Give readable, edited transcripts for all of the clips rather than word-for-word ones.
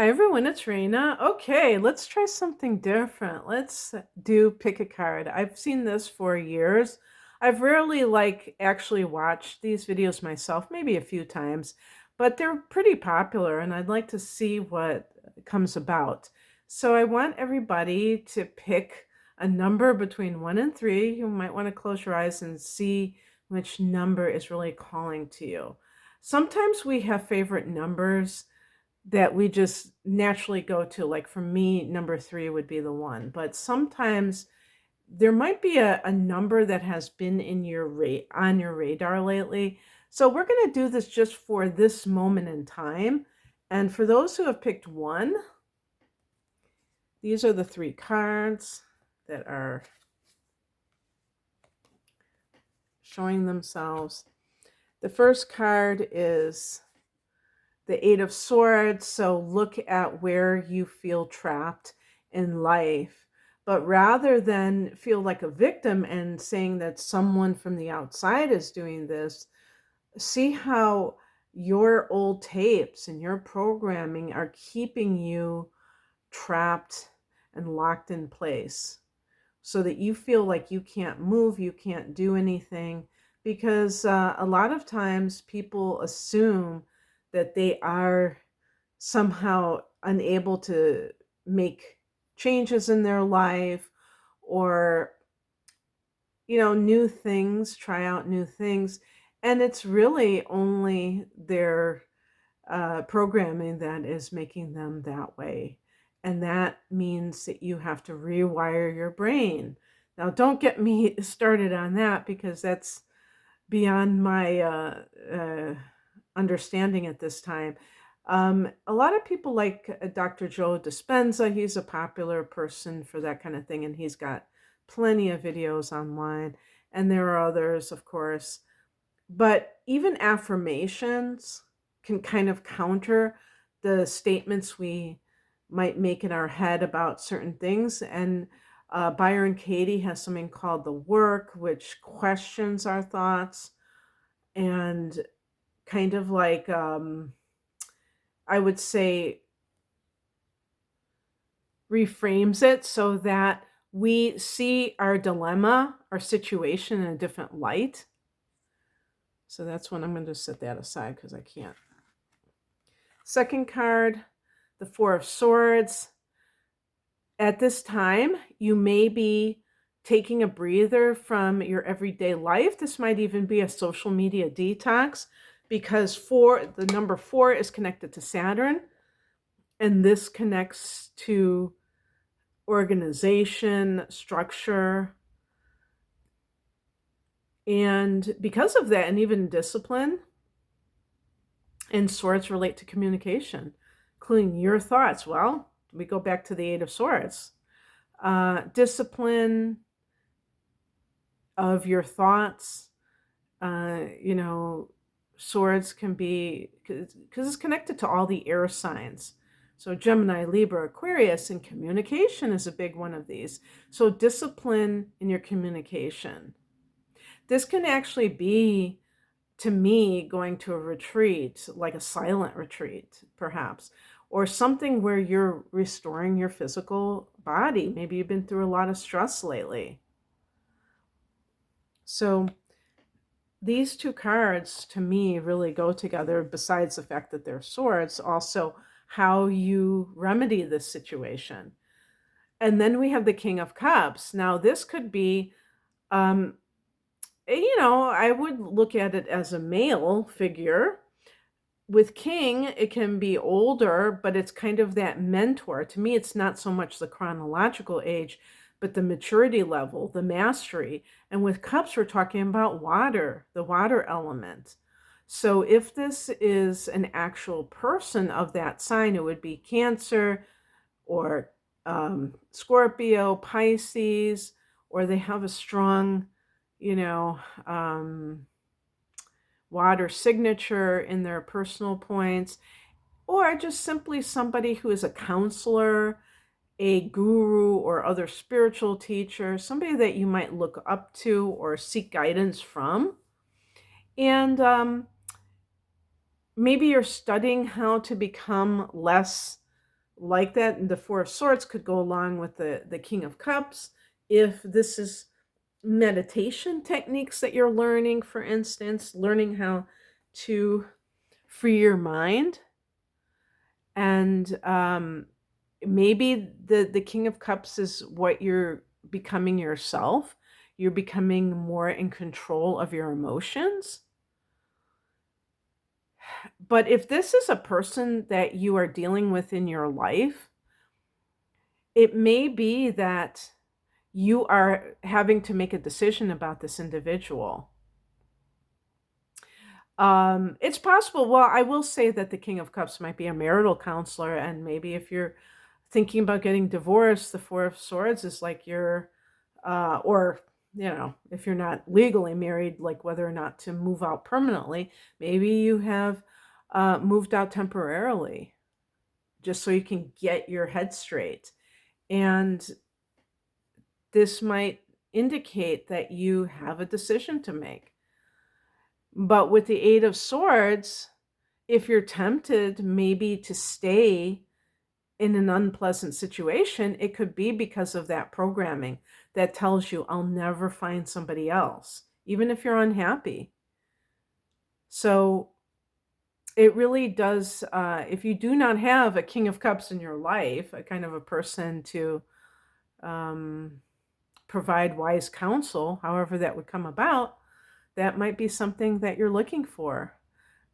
Hi everyone, it's Raina. Okay, let's try something different. Let's do pick a card. I've seen this for years. I've rarely actually watched these videos myself, maybe a few times, but they're pretty popular and I'd like to see what comes about. So I want everybody to pick a number between 1 and 3. You might want to close your eyes and see which number is really calling to you. Sometimes we have favorite numbers that we just naturally go to. Like for me, number 3 would be the one. But sometimes there might be a number that has been in your on your radar lately. So we're going to do this just for this moment in time. And for those who have picked 1, these are the 3 cards that are showing themselves. The first card is the 8 of Swords, so look at where you feel trapped in life. But rather than feel like a victim and saying that someone from the outside is doing this, see how your old tapes and your programming are keeping you trapped and locked in place so that you feel like you can't move, you can't do anything. Because a lot of times people assume that they are somehow unable to make changes in their life or new things, try out new things, and it's really only their programming that is making them that way. And that means that you have to rewire your brain. Now don't get me started on that because that's beyond my understanding at this time. A lot of people like Dr. Joe Dispenza. He's a popular person for that kind of thing, and he's got plenty of videos online. And there are others, of course. But even affirmations can kind of counter the statements we might make in our head about certain things. And Byron Katie has something called the work, which questions our thoughts and kind of I would say reframes it so that we see our dilemma, our situation in a different light. So that's when I'm going to set that aside because I can't. Second card, the 4 of Swords. At this time, you may be taking a breather from your everyday life. This might even be a social media detox because the number 4 is connected to Saturn, and this connects to organization, structure, and because of that, and even discipline. And Swords relate to communication, including your thoughts. Well, we go back to the 8 of Swords. Discipline of your thoughts, you know, Swords can be, because it's connected to all the air signs. So Gemini, Libra, Aquarius, and communication is a big one of these. So discipline in your communication. This can actually be, to me, going to a retreat, like a silent retreat, perhaps, or something where you're restoring your physical body. Maybe you've been through a lot of stress lately. So these 2 cards, to me, really go together, besides the fact that they're swords, also how you remedy this situation. And then we have the King of Cups. Now, this could be, I would look at it as a male figure. With King, it can be older, but it's kind of that mentor. To me, it's not so much the chronological age, but the maturity level, the mastery. And with Cups, we're talking about water, the water element. So if this is an actual person of that sign, it would be Cancer or Scorpio, Pisces, or they have a strong, you know, water signature in their personal points, or just simply somebody who is a counselor, a guru, or other spiritual teacher, somebody that you might look up to or seek guidance from. And maybe you're studying how to become less like that. And the Four of Swords could go along with the King of Cups. If this is meditation techniques that you're learning, for instance, learning how to free your mind. And maybe the King of Cups is what you're becoming yourself. You're becoming more in control of your emotions. But if this is a person that you are dealing with in your life, it may be that you are having to make a decision about this individual. It's possible. Well, I will say that the King of Cups might be a marital counselor, and maybe if you're thinking about getting divorced, the Four of Swords is like your, or if you're not legally married, like whether or not to move out permanently, maybe you have moved out temporarily, just so you can get your head straight. And this might indicate that you have a decision to make. But with the Eight of Swords, if you're tempted maybe to stay in an unpleasant situation, it could be because of that programming that tells you, I'll never find somebody else, even if you're unhappy. So it really does, if you do not have a King of Cups in your life, a kind of a person to provide wise counsel, however that would come about, that might be something that you're looking for.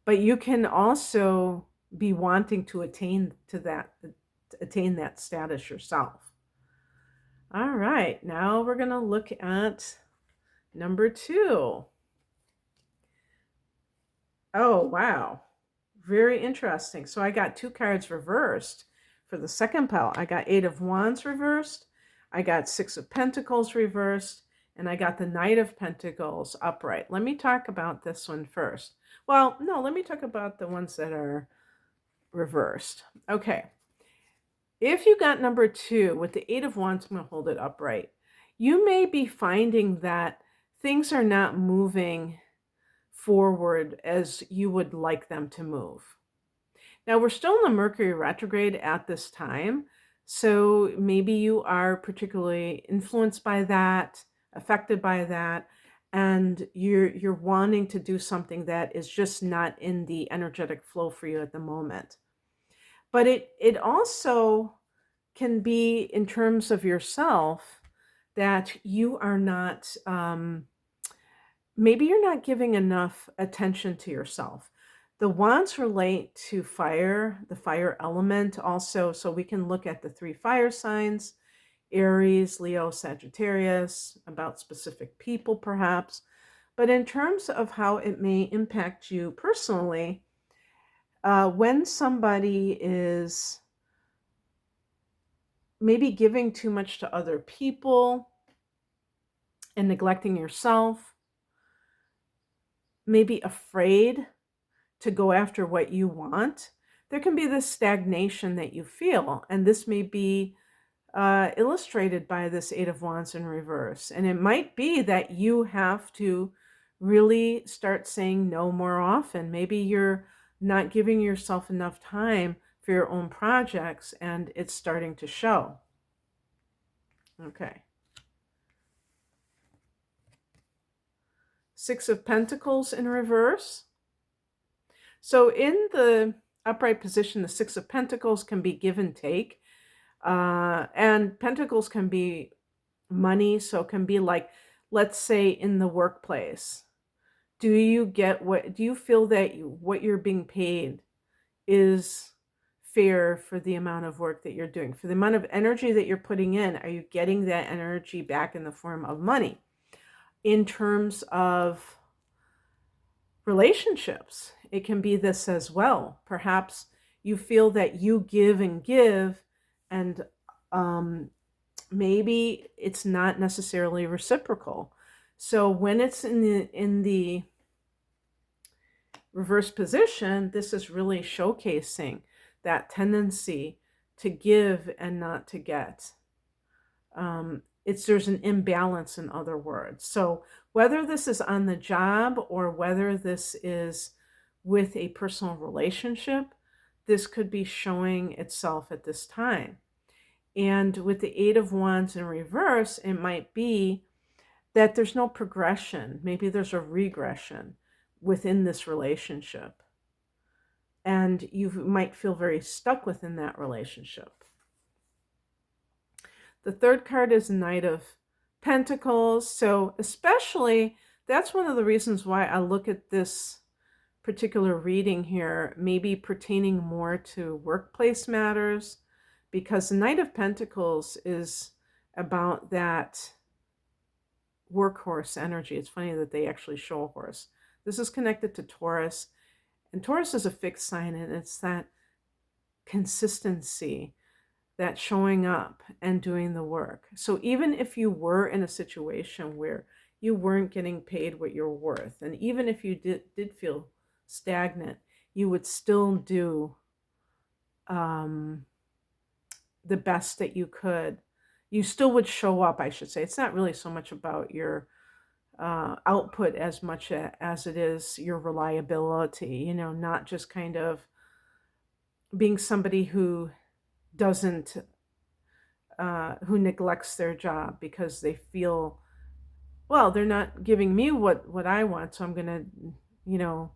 But you can also be wanting to attain that status yourself. All right, now we're going to look at number 2. Oh, wow. Very interesting. So I got 2 cards reversed for the second pile. I got 8 of Wands reversed. I got 6 of Pentacles reversed. And I got the Knight of Pentacles upright. Let me talk about this one first. Well, no, let me talk about the ones that are reversed. Okay. If you got number 2 with the 8 of Wands, I'm going to hold it upright. You may be finding that things are not moving forward as you would like them to move. Now, we're still in the Mercury retrograde at this time, so maybe you are particularly influenced by that, affected by that, and you're wanting to do something that is just not in the energetic flow for you at the moment. But it also can be in terms of yourself that you are not, maybe you're not giving enough attention to yourself. The wands relate to fire, the fire element also, so we can look at the 3 fire signs, Aries, Leo, Sagittarius, about specific people perhaps. But in terms of how it may impact you personally, when somebody is maybe giving too much to other people and neglecting yourself, maybe afraid to go after what you want, there can be this stagnation that you feel. And this may be illustrated by this 8 of Wands in reverse. And it might be that you have to really start saying no more often. Maybe you're not giving yourself enough time for your own projects, and it's starting to show. Okay. 6 of Pentacles in reverse. So in the upright position, the 6 of Pentacles can be give and take. And Pentacles can be money. So it can be like, let's say in the workplace, do you feel that what you're being paid is fair for the amount of work that you're doing, for the amount of energy that you're putting in? Are you getting that energy back in the form of money? In terms of relationships, it can be this as well. Perhaps you feel that you give and give, and maybe it's not necessarily reciprocal. So when it's in the reverse position, this is really showcasing that tendency to give and not to get. There's an imbalance, in other words. So whether this is on the job or whether this is with a personal relationship, this could be showing itself at this time. And with the Eight of Wands in reverse, it might be that there's no progression. Maybe there's a regression within this relationship. And you might feel very stuck within that relationship. The third card is Knight of Pentacles. So especially, that's one of the reasons why I look at this particular reading here, maybe pertaining more to workplace matters, because the Knight of Pentacles is about that workhorse energy. It's funny that they actually show a horse. This is connected to Taurus, and Taurus is a fixed sign, and it's that consistency, that showing up and doing the work. So even if you were in a situation where you weren't getting paid what you're worth, and even if you did feel stagnant, you would still do the best that you could. You still would show up, I should say. It's not really so much about your output as much as it is your reliability, not just kind of being somebody who doesn't, who neglects their job because they feel, well, they're not giving me what I want, so I'm going to,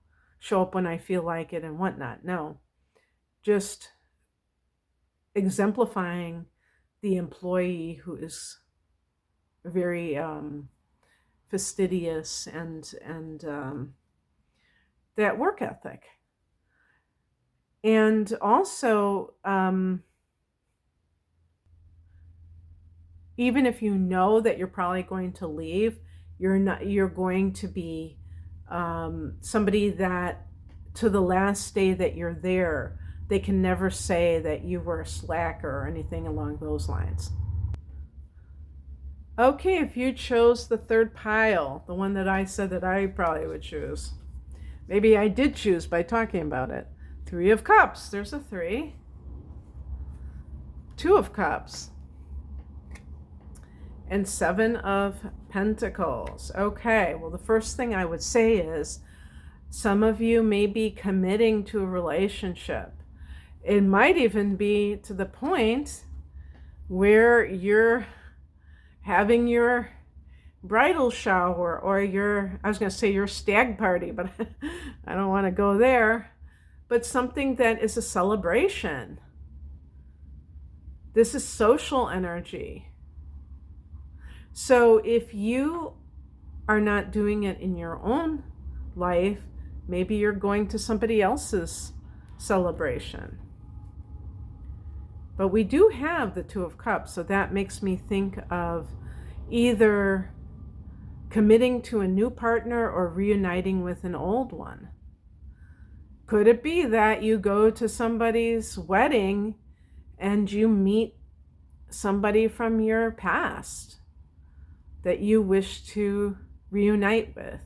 show up when I feel like it and whatnot. No, just exemplifying the employee who is very fastidious and that work ethic. And also, even if you know that you're probably going to leave, you're going to be somebody that to the last day that you're there, they can never say that you were a slacker or anything along those lines. Okay, if you chose the third pile, the one that I said that I probably would choose, maybe I did choose by talking about it. Three of Cups, there's a 3. Two of Cups. And 7 of Pentacles. Okay, well, the first thing I would say is some of you may be committing to a relationship. It might even be to the point where you're having your bridal shower or I was going to say your stag party, but I don't want to go there. But something that is a celebration. This is social energy. So if you are not doing it in your own life, maybe you're going to somebody else's celebration. But we do have the Two of Cups, so that makes me think of either committing to a new partner or reuniting with an old one. Could it be that you go to somebody's wedding and you meet somebody from your past that you wish to reunite with?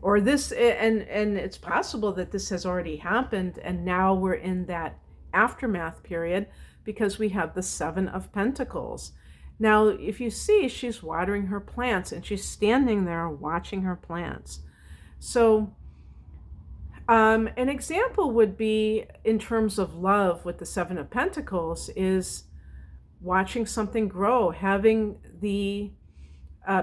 Or this, and it's possible that this has already happened and now we're in that aftermath period because we have the 7 of Pentacles. Now, if you see, she's watering her plants and she's standing there watching her plants. So an example would be in terms of love with the 7 of Pentacles is watching something grow, having the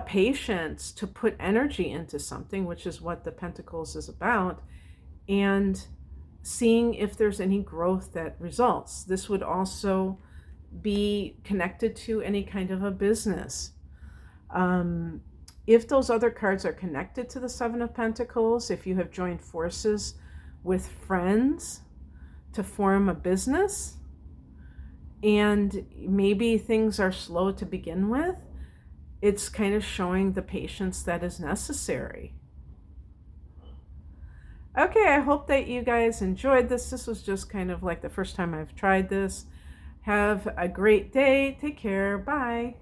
patience to put energy into something, which is what the Pentacles is about, and seeing if there's any growth that results. This would also be connected to any kind of a business. If those other cards are connected to the 7 of Pentacles, if you have joined forces with friends to form a business, and maybe things are slow to begin with, it's kind of showing the patience that is necessary. Okay, I hope that you guys enjoyed this. This was just kind of like the first time I've tried this. Have a great day. Take care. Bye.